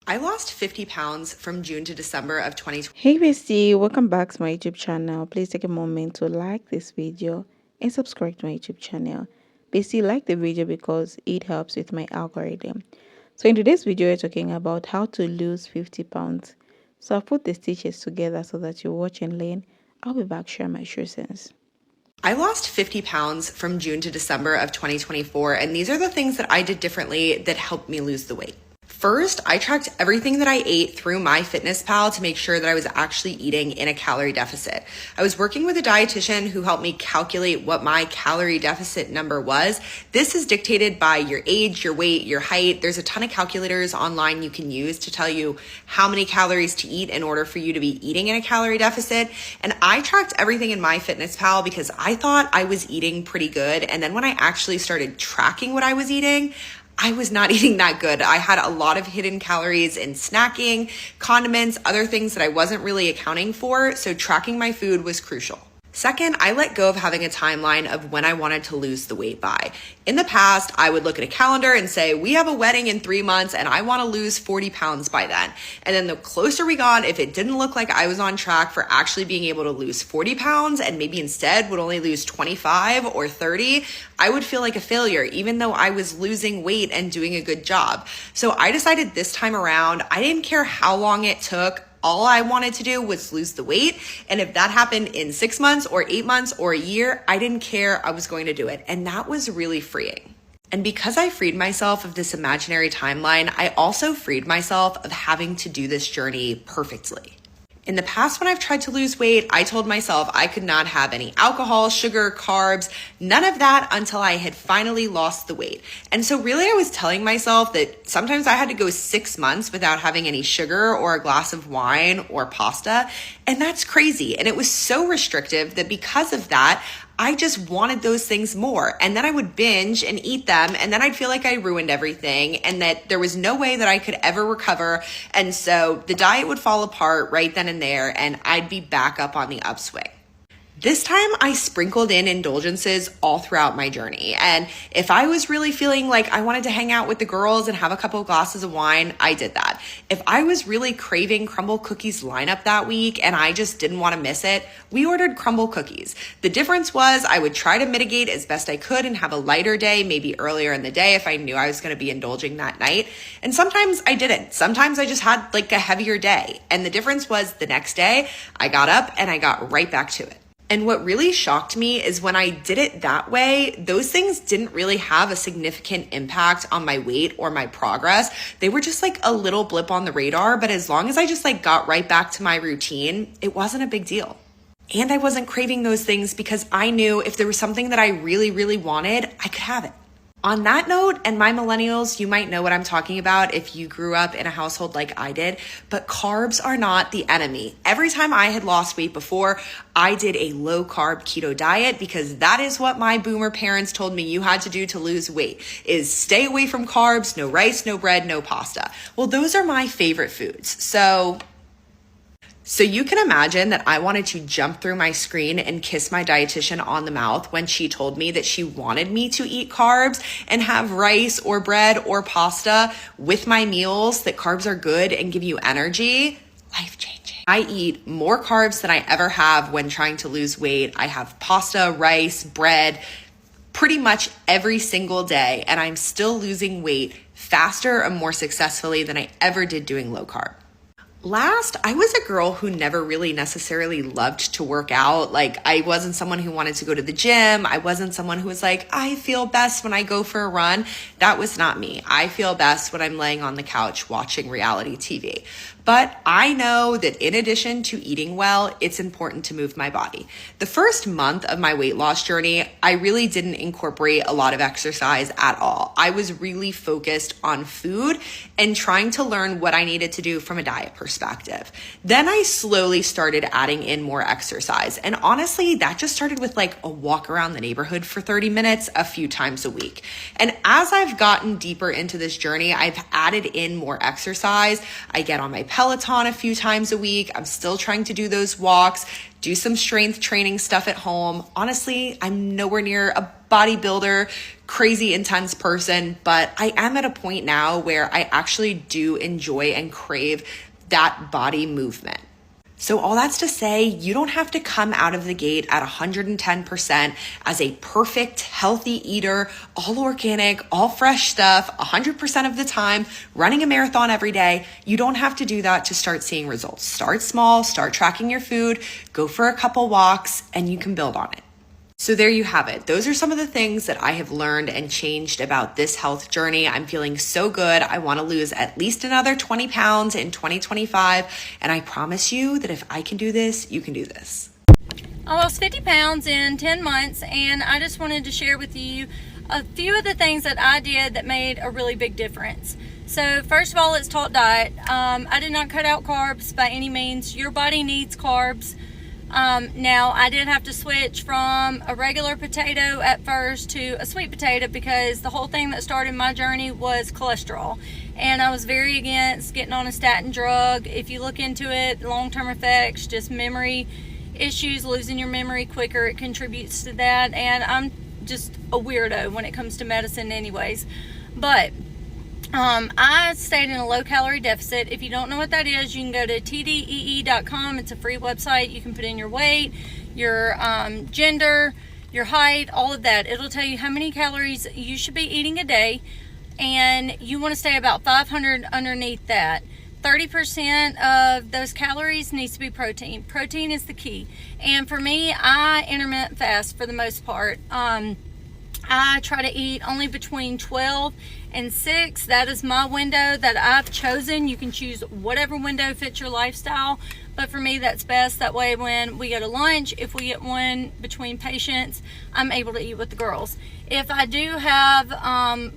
I lost 50 pounds from June to December of 2020. Hey bestie, welcome back to my YouTube channel. Please take a moment to like this video and subscribe to my YouTube channel. Bestie, like the video because it helps with my algorithm. So in today's video, we're talking about how to lose 50 pounds. So I've put the stitches together so that you watch and learn. I'll be back share my true sense. I lost 50 pounds from June to December of 2024, and these are the things that I did differently that helped me lose the weight. First, I tracked everything that I ate through MyFitnessPal to make sure that I was actually eating in a calorie deficit. I was working with a dietitian who helped me calculate what my calorie deficit number was. This is dictated by your age, your weight, your height. There's a ton of calculators online you can use to tell you how many calories to eat in order for you to be eating in a calorie deficit. And I tracked everything in MyFitnessPal because I thought I was eating pretty good. And then when I actually started tracking what I was eating, I was not eating that good. I had a lot of hidden calories in snacking, condiments, other things that I wasn't really accounting for, so tracking my food was crucial. Second, I let go of having a timeline of when I wanted to lose the weight by. In the past, I would look at a calendar and say, we have a wedding in 3 months and I want to lose 40 pounds by then. And then the closer we got, if it didn't look like I was on track for actually being able to lose 40 pounds and maybe instead would only lose 25 or 30, I would feel like a failure, even though I was losing weight and doing a good job. So I decided this time around, I didn't care how long it took. All I wanted to do was lose the weight. And if that happened in 6 months or 8 months or a year, I didn't care. I was going to do it. And that was really freeing. And because I freed myself of this imaginary timeline, I also freed myself of having to do this journey perfectly. In the past, when I've tried to lose weight, I told myself I could not have any alcohol, sugar, carbs, none of that until I had finally lost the weight. And so really I was telling myself that sometimes I had to go 6 months without having any sugar or a glass of wine or pasta. And that's crazy. And it was so restrictive that because of that, I just wanted those things more. And then I would binge and eat them. And then I'd feel like I ruined everything and that there was no way that I could ever recover. And so the diet would fall apart right then and there, and I'd be back up on the upswing. This time I sprinkled in indulgences all throughout my journey. And if I was really feeling like I wanted to hang out with the girls and have a couple of glasses of wine, I did that. If I was really craving Crumble Cookies lineup that week and I just didn't want to miss it, we ordered Crumble Cookies. The difference was I would try to mitigate as best I could and have a lighter day, maybe earlier in the day if I knew I was going to be indulging that night. And sometimes I didn't. Sometimes I just had like a heavier day. And the difference was the next day I got up and I got right back to it. And what really shocked me is when I did it that way, those things didn't really have a significant impact on my weight or my progress. They were just like a little blip on the radar, but as long as I just like got right back to my routine, it wasn't a big deal. And I wasn't craving those things because I knew if there was something that I really, really wanted, I could have it. On that note, and my millennials, you might know what I'm talking about if you grew up in a household like I did, but carbs are not the enemy. Every time I had lost weight before, I did a low carb keto diet because that is what my boomer parents told me you had to do to lose weight, is stay away from carbs, no rice, no bread, no pasta. Well, those are my favorite foods. So you can imagine that I wanted to jump through my screen and kiss my dietitian on the mouth when she told me that she wanted me to eat carbs and have rice or bread or pasta with my meals, that carbs are good and give you energy. Life-changing. I eat more carbs than I ever have when trying to lose weight. I have pasta, rice, bread, pretty much every single day, and I'm still losing weight faster and more successfully than I ever did doing low carb. Last, I was a girl who never really necessarily loved to work out. Like, I wasn't someone who wanted to go to the gym. I wasn't someone who was like, I feel best when I go for a run. That was not me. I feel best when I'm laying on the couch watching reality TV. But I know that in addition to eating well, it's important to move my body. The first month of my weight loss journey, I really didn't incorporate a lot of exercise at all. I was really focused on food and trying to learn what I needed to do from a diet perspective. Then I slowly started adding in more exercise. And honestly, that just started with like a walk around the neighborhood for 30 minutes a few times a week. And as I've gotten deeper into this journey, I've added in more exercise. I get on my Peloton a few times a week. I'm still trying to do those walks, do some strength training stuff at home. Honestly, I'm nowhere near a bodybuilder, crazy intense person, but I am at a point now where I actually do enjoy and crave that body movement. So all that's to say, you don't have to come out of the gate at 110% as a perfect, healthy eater, all organic, all fresh stuff, 100% of the time, running a marathon every day. You don't have to do that to start seeing results. Start small, start tracking your food, go for a couple walks, and you can build on it. So there you have it. Those are some of the things that I have learned and changed about this health journey. I'm feeling so good. I want to lose at least another 20 pounds in 2025. And I promise you that if I can do this, you can do this. I lost 50 pounds in 10 months, and I just wanted to share with you a few of the things that I did that made a really big difference. So first of all, let's talk diet. I did not cut out carbs by any means. Your body needs carbs. Now I did have to switch from a regular potato at first to a sweet potato because the whole thing that started my journey was cholesterol, and I was very against getting on a statin drug. If you look into it, long-term effects, just memory issues, losing your memory quicker, it contributes to that, and I'm just a weirdo when it comes to medicine anyways. But I stayed in a low-calorie deficit. If you don't know what that is, you can go to tdee.com. It's a free website. You can put in your weight, your gender, your height, all of that. It'll tell you how many calories you should be eating a day, and you want to stay about 500 underneath that. 30% of those calories needs to be protein. Protein is the key. And for me, I intermittent fast for the most part. I try to eat only between 12 and 6. That is my window that I've chosen. You can choose whatever window fits your lifestyle, but for me that's best. That way when we go to lunch, if we get one between patients, I'm able to eat with the girls. If I do have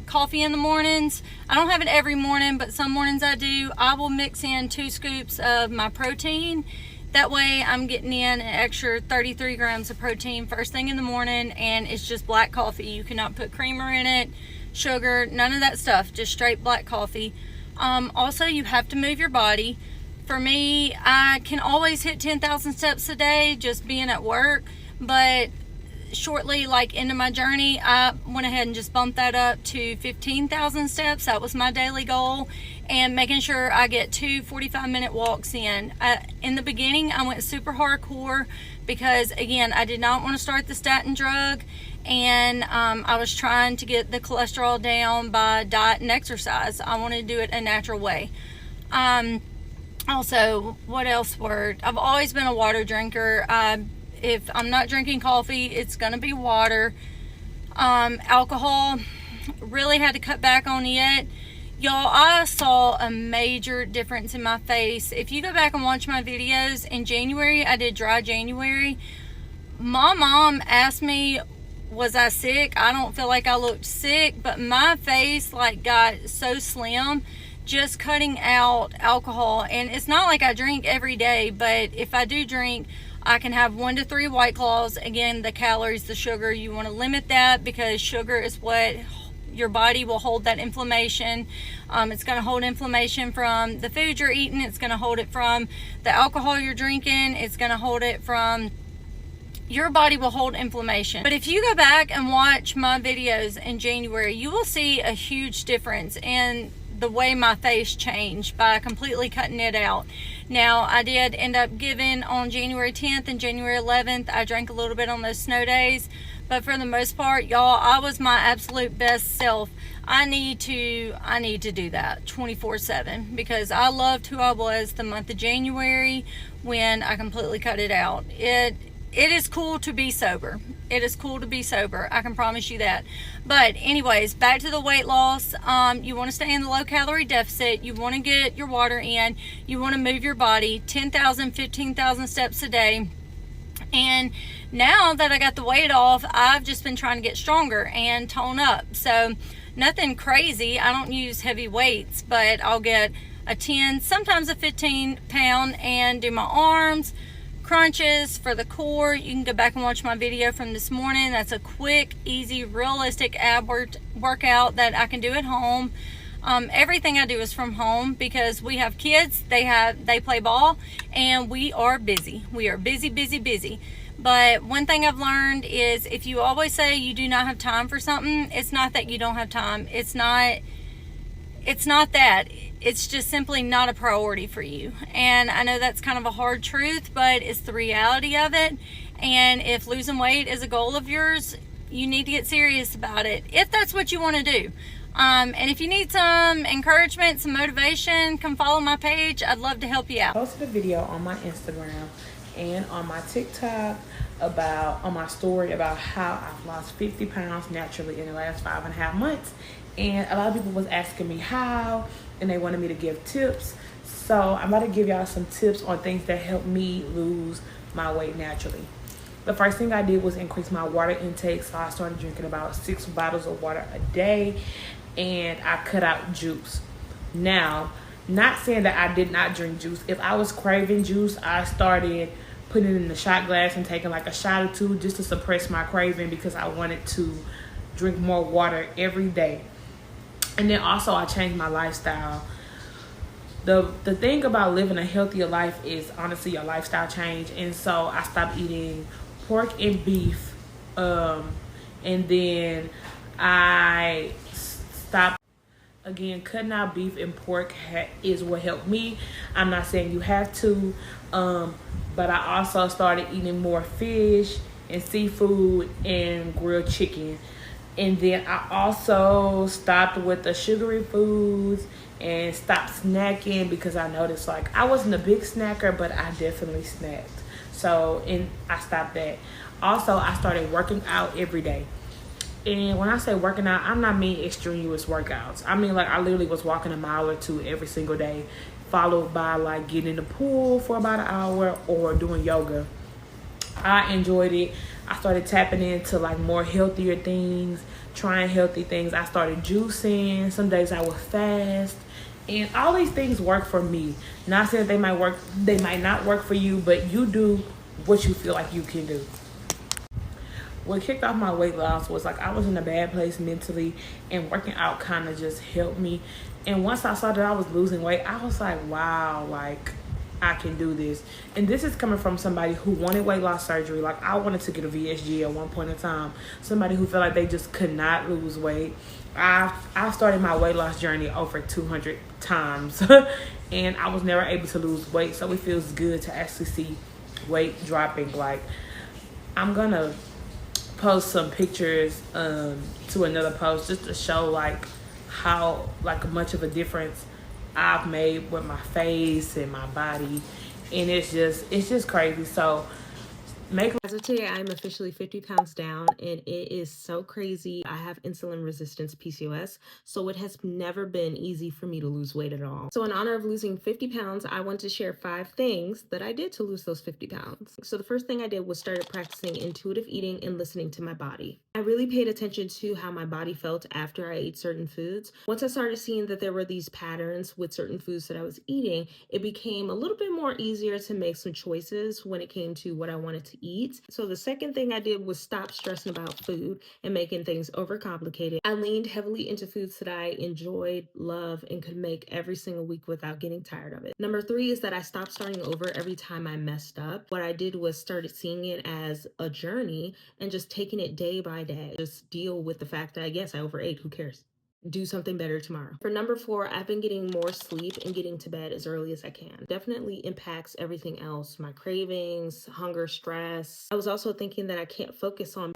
coffee in the mornings, I don't have it every morning, but some mornings I do, I will mix in 2 scoops of my protein. That way I'm getting in an extra 33 grams of protein first thing in the morning, and it's just black coffee. You cannot put creamer in it, sugar, none of that stuff, just straight black coffee. Also, you have to move your body. For me, I can always hit 10,000 steps a day just being at work, but shortly, like into my journey, I went ahead and just bumped that up to 15,000 steps. That was my daily goal, and making sure I get 2 45-minute walks in. In the beginning, I went super hardcore because, again, I did not want to start the statin drug, and I was trying to get the cholesterol down by diet and exercise. I wanted to do it a natural way. Also, what else worked? I've always been a water drinker. If I'm not drinking coffee, it's gonna be water. Alcohol, really had to cut back on it. Y'all, I saw a major difference in my face. If you go back and watch my videos, in January, I did dry January. My mom asked me, was I sick? I don't feel like I looked sick, but my face like got so slim just cutting out alcohol. And it's not like I drink every day, but if I do drink, I can have 1 to 3 White Claws. Again, the calories, the sugar, you want to limit that because sugar is what your body will hold that inflammation. It's going to hold inflammation from the food you're eating. It's going to hold it from the alcohol you're drinking. It's going to hold it from, your body will hold inflammation. But if you go back and watch my videos in January, you will see a huge difference in the way my face changed by completely cutting it out. Now, I did end up giving on January 10th and January 11th. I drank a little bit on those snow days, but for the most part, y'all, I was my absolute best self. I need to do that 24/7 because I loved who I was the month of January when I completely cut it out. It is cool to be sober. It is cool to be sober. I can promise you that. But anyways, back to the weight loss. You want to stay in the low calorie deficit. You want to get your water in. You want to move your body 10,000, 15,000 steps a day. And now that I got the weight off, I've just been trying to get stronger and tone up. So nothing crazy. I don't use heavy weights, but I'll get a 10, sometimes a 15 pound and do my arms, crunches for the core. You can go back and watch my video from this morning. That's a quick, easy, realistic ab workout that I can do at home. Everything I do is from home because we have kids, they play ball, and we are busy. We are busy. But one thing I've learned is if you always say you do not have time for something, it's not that you don't have time. It's not that. It's just simply not a priority for you. And I know that's kind of a hard truth, but it's the reality of it. And if losing weight is a goal of yours, you need to get serious about it, if that's what you want to do. And if you need some encouragement, some motivation, come follow my page. I'd love to help you out. I posted a video on my Instagram and on my TikTok on my story about how I've lost 50 pounds naturally in the last 5.5 months. And a lot of people was asking me how, and they wanted me to give tips. So I'm about to give y'all some tips on things that help me lose my weight naturally. The first thing I did was increase my water intake. So I started drinking about 6 bottles of water a day, and I cut out juice. Now, not saying that I did not drink juice. If I was craving juice, I started putting it in the shot glass and taking like a shot or two just to suppress my craving, because I wanted to drink more water every day. And then also I changed my lifestyle. The thing about living a healthier life is honestly a lifestyle change. And so I stopped eating pork and beef. And then I stopped, again, cutting out beef and pork is what helped me. I'm not saying you have to, but I also started eating more fish and seafood and grilled chicken. And then I also stopped with the sugary foods and stopped snacking, because I noticed like I wasn't a big snacker, but I definitely snacked. So, and I stopped that. Also, I started working out every day. And when I say working out, I'm not mean extraneous workouts. I mean, like, I literally was walking a mile or two every single day, followed by like getting in the pool for about an hour or doing yoga. I enjoyed it. I started tapping into like more healthier things, trying healthy things. I started juicing. Some days I would fast. And all these things work for me. Not saying they might not work for you, but you do what you feel like you can do. What kicked off my weight loss was like I was in a bad place mentally, and working out kind of just helped me. And once I saw that I was losing weight, I was like, wow, like I can do this. And this is coming from somebody who wanted weight loss surgery. Like I wanted to get a VSG at one point in time. Somebody who felt like they just could not lose weight. I started my weight loss journey over 200 times and I was never able to lose weight. So it feels good to actually see weight dropping. Like I'm gonna post some pictures to another post just to show like how like much of a difference I've made with my face and my body, and it's just crazy. So as of today, I'm officially 50 pounds down, and it is so crazy. I have insulin resistance PCOS, so it has never been easy for me to lose weight at all. So in honor of losing 50 pounds, I want to share 5 things that I did to lose those 50 pounds. So the first thing I did was started practicing intuitive eating and listening to my body. I really paid attention to how my body felt after I ate certain foods. Once I started seeing that there were these patterns with certain foods that I was eating, it became a little bit more easier to make some choices when it came to what I wanted to eat. So the second thing I did was stop stressing about food and making things overcomplicated. I leaned heavily into foods that I enjoyed, loved, and could make every single week without getting tired of it. Number 3 is that I stopped starting over every time I messed up. What I did was started seeing it as a journey and just taking it day by day. Just deal with the fact that, yes, I overate. Who cares? Do something better tomorrow. For number 4, I've been getting more sleep and getting to bed as early as I can. Definitely impacts everything else. My cravings, hunger, stress. I was also thinking that I can't focus on,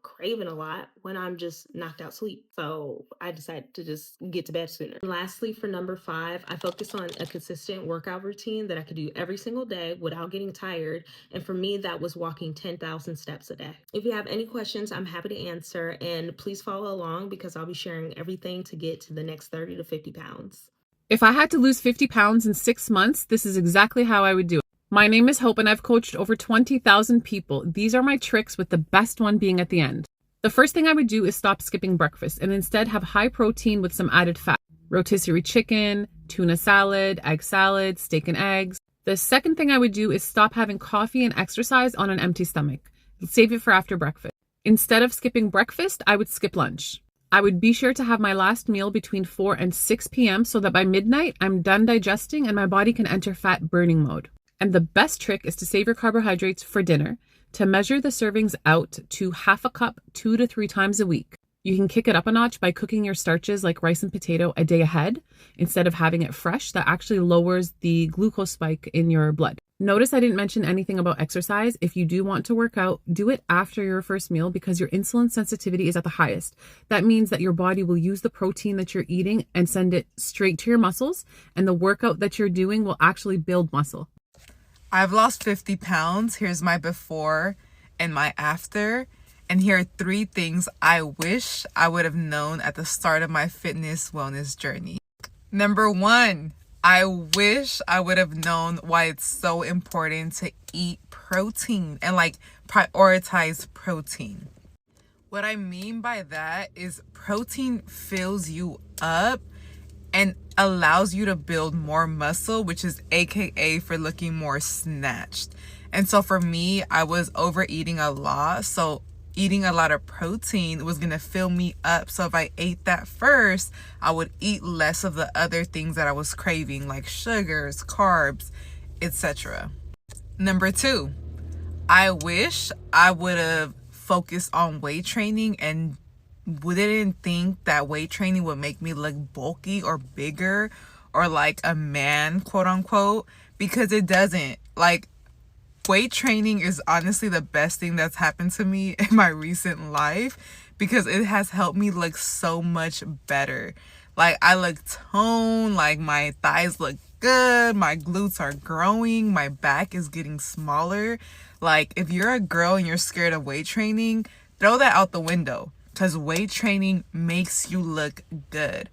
craving a lot when I'm just knocked out sleep. So I decided to just get to bed sooner. And lastly, for number 5, I focused on a consistent workout routine that I could do every single day without getting tired. And for me, that was walking 10,000 steps a day. If you have any questions, I'm happy to answer, and please follow along because I'll be sharing everything to get to the next 30 to 50 pounds. If I had to lose 50 pounds in 6 months, this is exactly how I would do it. My name is Hope, and I've coached over 20,000 people. These are my tricks, with the best one being at the end. The first thing I would do is stop skipping breakfast and instead have high protein with some added fat. Rotisserie chicken, tuna salad, egg salad, steak and eggs. The second thing I would do is stop having coffee and exercise on an empty stomach. Save it for after breakfast. Instead of skipping breakfast, I would skip lunch. I would be sure to have my last meal between 4 and 6 p.m. so that by midnight, I'm done digesting and my body can enter fat burning mode. And the best trick is to save your carbohydrates for dinner. To measure the servings out to half a cup 2 to 3 times a week. You can kick it up a notch by cooking your starches like rice and potato a day ahead instead of having it fresh. That actually lowers the glucose spike in your blood. Notice I didn't mention anything about exercise. If you do want to work out, do it after your first meal because your insulin sensitivity is at the highest. That means that your body will use the protein that you're eating and send it straight to your muscles, and the workout that you're doing will actually build muscle. I've lost 50 pounds. Here's my before and my after. And here are 3 things I wish I would have known at the start of my fitness wellness journey. Number 1, I wish I would have known why it's so important to eat protein and like prioritize protein. What I mean by that is protein fills you up and allows you to build more muscle, which is AKA for looking more snatched. And so for me, I was overeating a lot. So eating a lot of protein was gonna fill me up. So if I ate that first, I would eat less of the other things that I was craving, like sugars, carbs, etc. Number 2, I wish I would have focused on weight training and didn't think that weight training would make me look bulky or bigger or like a man, quote unquote, because it doesn't. Like, weight training is honestly the best thing that's happened to me in my recent life because it has helped me look so much better. Like, I look toned, like my thighs look good, my glutes are growing, my back is getting smaller. Like, if you're a girl and you're scared of weight training, throw that out the window because weight training makes you look good.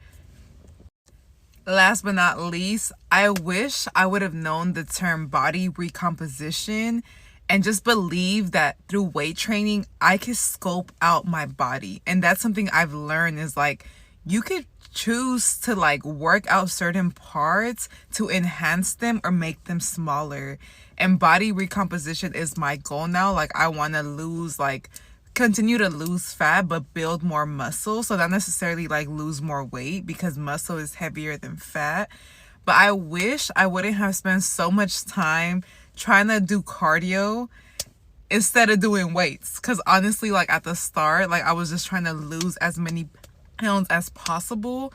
Last but not least, I wish I would have known the term body recomposition and just believe that through weight training, I could sculpt out my body. And that's something I've learned is like, you could choose to like work out certain parts to enhance them or make them smaller. And body recomposition is my goal now. Like, I want to continue to lose fat but build more muscle, so not necessarily like lose more weight because muscle is heavier than fat. But I wish I wouldn't have spent so much time trying to do cardio instead of doing weights, because honestly, like at the start, like I was just trying to lose as many pounds as possible.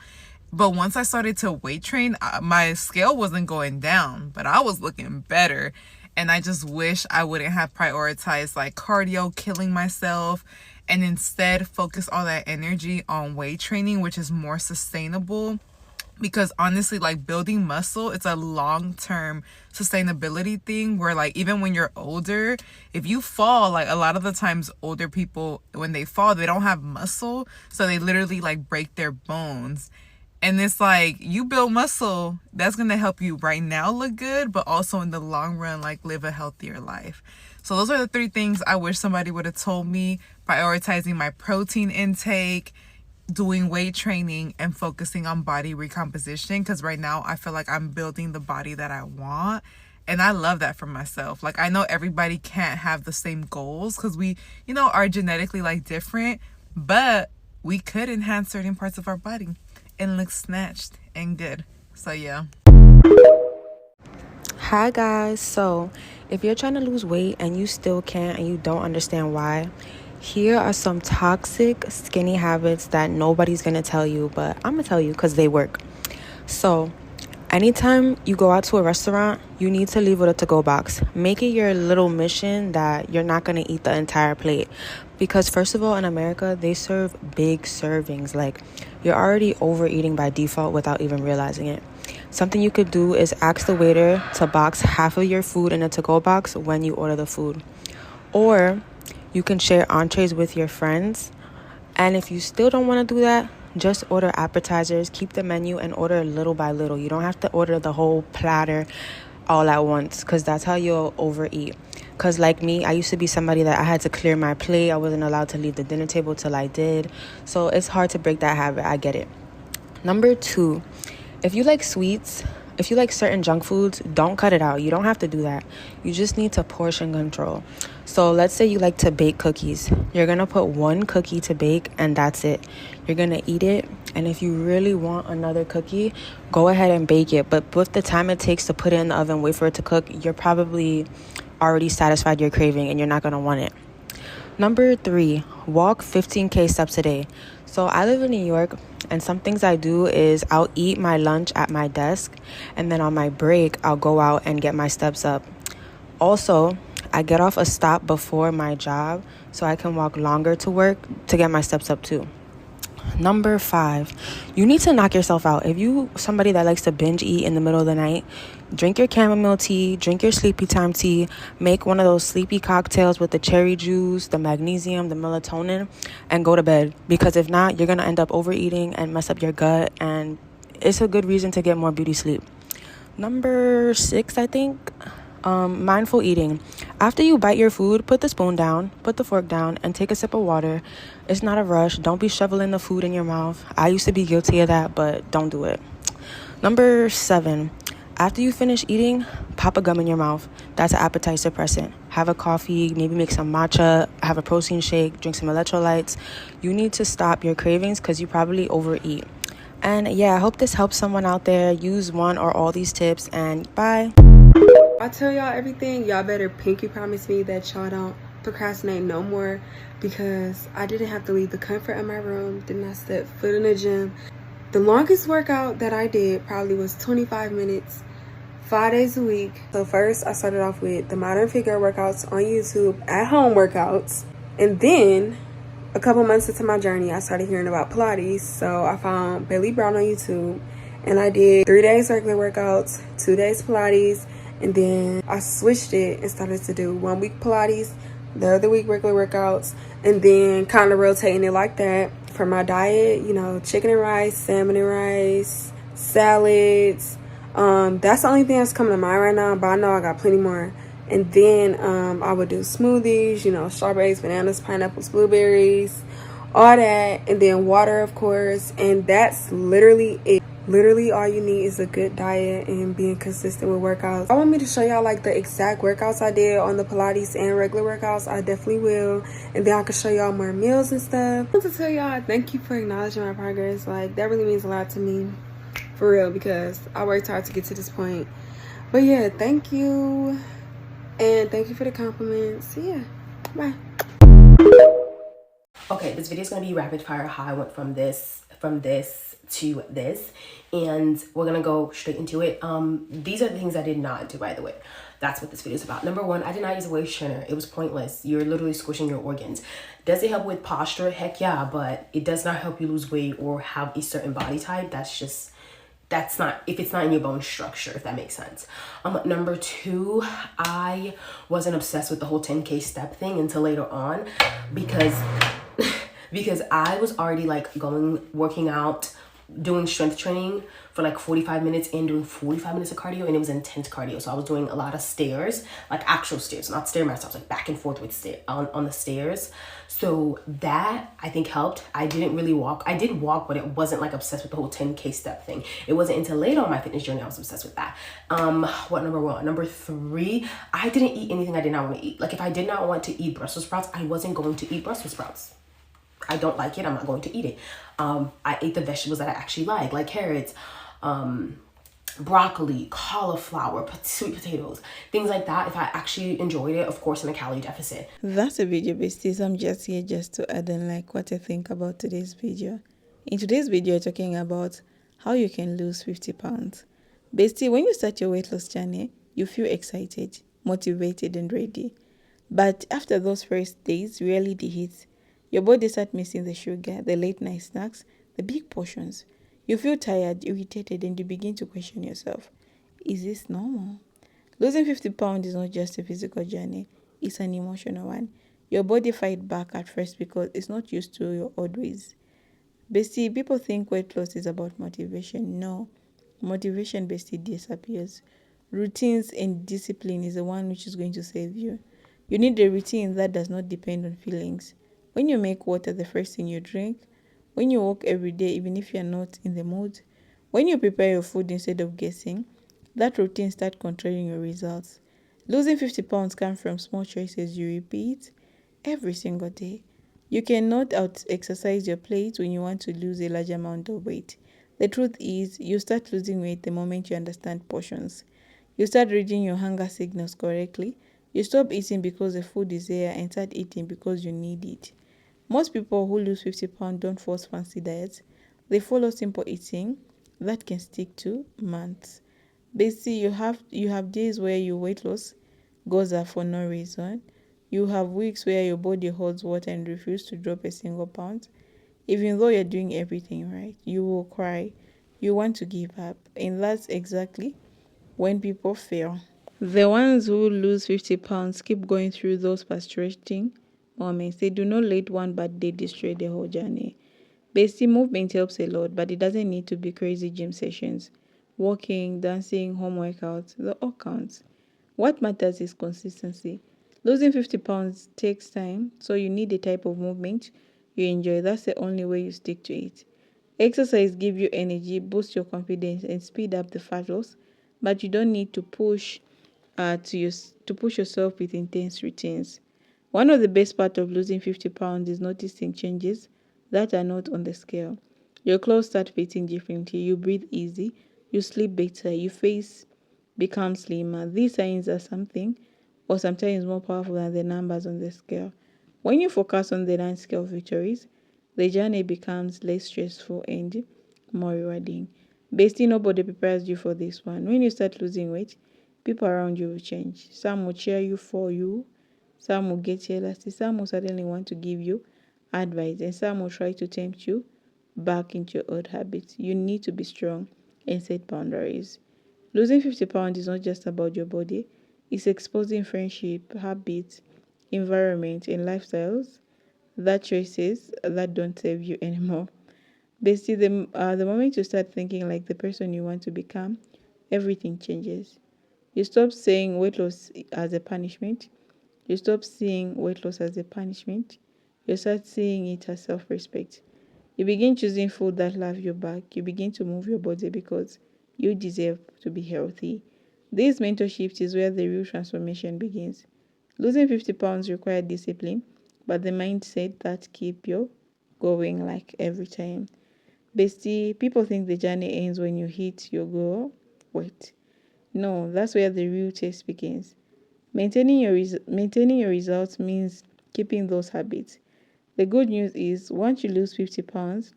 But once I started to weight train, my scale wasn't going down, but I was looking better. And I just wish I wouldn't have prioritized like cardio, killing myself, and instead focus all that energy on weight training, which is more sustainable. Because honestly, like building muscle, it's a long-term sustainability thing where like even when you're older, if you fall, like a lot of the times older people, when they fall, they don't have muscle. So they literally like break their bones. And it's like, you build muscle, that's going to help you right now look good, but also in the long run, like live a healthier life. So those are the 3 things I wish somebody would have told me: prioritizing my protein intake, doing weight training, and focusing on body recomposition. Because right now I feel like I'm building the body that I want. And I love that for myself. Like, I know everybody can't have the same goals because we, are genetically like different, but we could enhance certain parts of our body and look snatched and good. So yeah. Hi guys, so if you're trying to lose weight and you still can't and you don't understand why, here are some toxic skinny habits that nobody's gonna tell you, but I'm gonna tell you because they work. So anytime you go out to a restaurant, you need to leave with a to-go box. Make it your little mission that you're not gonna eat the entire plate, because first of all, in America, they serve big servings. Like, you're already overeating by default without even realizing it. Something you could do is ask the waiter to box half of your food in a to-go box when you order the food. Or you can share entrees with your friends. And if you still don't want to do that, just order appetizers, keep the menu, and order little by little. You don't have to order the whole platter all at once, because that's how you'll overeat. Because like me, I used to be somebody that I had to clear my plate. I wasn't allowed to leave the dinner table till I did. So it's hard to break that habit. I get it. Number 2, if you like sweets, if you like certain junk foods, don't cut it out. You don't have to do that. You just need to portion control. So let's say you like to bake cookies. You're going to put 1 cookie to bake and that's it. You're going to eat it. And if you really want another cookie, go ahead and bake it. But with the time it takes to put it in the oven, wait for it to cook, you're probably already satisfied your craving and you're not going to want it. Number 3, walk 15K steps a day. So I live in New York, and some things I do is I'll eat my lunch at my desk, and then on my break, I'll go out and get my steps up. Also, I get off a stop before my job so I can walk longer to work to get my steps up too. Number 5, you need to knock yourself out. If you somebody that likes to binge eat in the middle of the night, drink your chamomile tea, drink your sleepy time tea, make one of those sleepy cocktails with the cherry juice, the magnesium, the melatonin, and go to bed. Because if not, you're going to end up overeating and mess up your gut, and it's a good reason to get more beauty sleep. Number 6, I think, mindful eating. After you bite your food, put the spoon down, put the fork down, and take a sip of water. It's not a rush. Don't be shoveling the food in your mouth. I used to be guilty of that, but don't do it. Number 7, after you finish eating, pop a gum in your mouth. That's an appetite suppressant. Have a coffee, maybe make some matcha, have a protein shake, drink some electrolytes. You need to stop your cravings because you probably overeat. And yeah, I hope this helps someone out there. Use one or all these tips, and bye. I tell y'all everything, y'all better pinky promise me that y'all don't procrastinate no more, because I didn't have to leave the comfort of my room, did not step foot in the gym. The longest workout that I did probably was 25 minutes, 5 days a week. So first I started off with the Modern Figure workouts on YouTube, at home workouts. And then a couple months into my journey, I started hearing about Pilates. So I found Bailey Brown on YouTube, and I did 3 days regular workouts, 2 days Pilates. And then I switched it and started to do 1 week Pilates, the other week regular workouts, and then kind of rotating it like that. For my diet, you know, chicken and rice, salmon and rice, salads. That's the only thing that's coming to mind right now, but I know I got plenty more. And then I would do smoothies, you know, strawberries, bananas, pineapples, blueberries, all that. And then water, of course. And that's literally it. Literally all you need is a good diet and being consistent with workouts. I want me to show y'all like the exact workouts I did on the Pilates and regular workouts. I definitely will. And then I can show y'all more meals and stuff. I want to tell y'all thank you for acknowledging my progress. Like, that really means a lot to me, for real, because I worked hard to get to this point. But yeah, thank you. And thank you for the compliments. Yeah, bye. Okay, this video is going to be rapid fire, how I went from this to this, and we're gonna go straight into it. These are the things I did not do, by the way. That's what this video is about. Number 1, I did not use a waist trainer. It was pointless. You're literally squishing your organs. Does it help with posture? Heck yeah, but it does not help you lose weight or have a certain body type. That's not, if it's not in your bone structure, if that makes sense. Number 2, I wasn't obsessed with the whole 10K step thing until later on, because I was already like working out, doing strength training for like 45 minutes and doing 45 minutes of cardio, and it was intense cardio. So I was doing a lot of stairs, like actual stairs, not Stairmaster. I was like back and forth with on the stairs. So that I think helped. I didn't really walk. I did walk, but it wasn't like obsessed with the whole 10K step thing. It wasn't until later on my fitness journey I was obsessed with that. What number 1? Number 3, I didn't eat anything I did not want to eat. Like if I did not want to eat Brussels sprouts, I wasn't going to eat Brussels sprouts. I don't like it. I'm not going to eat it. I ate the vegetables that I actually like carrots, broccoli, cauliflower, sweet potatoes, things like that. If I actually enjoyed it, of course, in a calorie deficit. That's a video, besties. I'm just here just to add in like what I think about today's video. In today's video, we're talking about how you can lose 50 pounds. Bestie, when you start your weight loss journey, you feel excited, motivated, and ready. But after those first days, reality hits. Your body starts missing the sugar, the late night snacks, the big portions. You feel tired, irritated, and you begin to question yourself. Is this normal? Losing 50 pounds is not just a physical journey, it's an emotional one. Your body fights back at first because it's not used to your old ways. Bestie, people think weight loss is about motivation. No, motivation, bestie, disappears. Routines and discipline is the one which is going to save you. You need a routine that does not depend on feelings. When you make water the first thing you drink, when you walk every day even if you're not in the mood, when you prepare your food instead of guessing, that routine starts controlling your results. Losing 50 pounds comes from small choices you repeat every single day. You cannot out-exercise your plate when you want to lose a large amount of weight. The truth is, you start losing weight the moment you understand portions. You start reading your hunger signals correctly. You stop eating because the food is there and start eating because you need it. Most people who lose 50 pounds don't force fancy diets. They follow simple eating that can stick to months. Basically, you have days where your weight loss goes up for no reason. You have weeks where your body holds water and refuses to drop a single pound. Even though you're doing everything right, you will cry. You want to give up. And that's exactly when people fail. The ones who lose 50 pounds keep going through those frustrating moments. They do not let one bad day destroy the whole journey. Basic movement helps a lot, but it doesn't need to be crazy gym sessions. Walking, dancing, home workouts, the all counts. What matters is consistency. Losing 50 pounds takes time, so you need a type of movement you enjoy. That's the only way you stick to it. Exercise gives you energy, boosts your confidence, and speed up the fat loss, but you don't need to push yourself with intense routines. One of the best parts of losing 50 pounds is noticing changes that are not on the scale. Your clothes start fitting differently, you breathe easy, you sleep better, your face becomes slimmer. These signs are something or sometimes more powerful than the numbers on the scale. When you focus on the land scale victories, the journey becomes less stressful and more rewarding. Basically, nobody prepares you for this one. When you start losing weight, people around you will change. Some will cheer you for you, some will get jealous, some will suddenly want to give you advice, and some will try to tempt you back into your old habits. You need to be strong and set boundaries. Losing 50 pounds is not just about your body, it's exposing friendship, habits, environment, and lifestyles that choices that don't serve you anymore. Basically, the moment you start thinking like the person you want to become, everything changes. You stop saying weight loss as a punishment. You stop seeing weight loss as a punishment. You start seeing it as self-respect. You begin choosing food that love you back. You begin to move your body because you deserve to be healthy. This mental shift is where the real transformation begins. Losing 50 pounds requires discipline, but the mindset that keep you going like every time. Basically, people think the journey ends when you hit your goal. Wait. No, that's where the real test begins. Maintaining your results means keeping those habits. The good news is once you lose 50 pounds,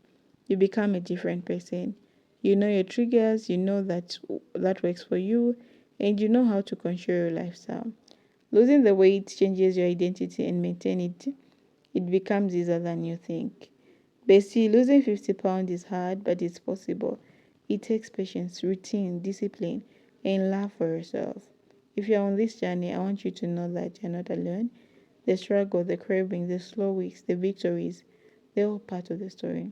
you become a different person. You know your triggers, you know that works for you, and you know how to control your lifestyle. Losing the weight changes your identity, and maintaining it becomes easier than you think. Basically, losing 50 pounds is hard, but it's possible. It takes patience, routine, discipline, and love for yourself. If you're on this journey, I want you to know that you're not alone. The struggle, the craving, the slow weeks, the victories, they're all part of the story.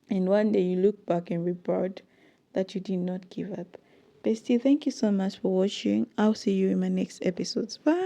And one day you look back and be proud that you did not give up. Bestie, thank you so much for watching. I'll see you in my next episodes. Bye.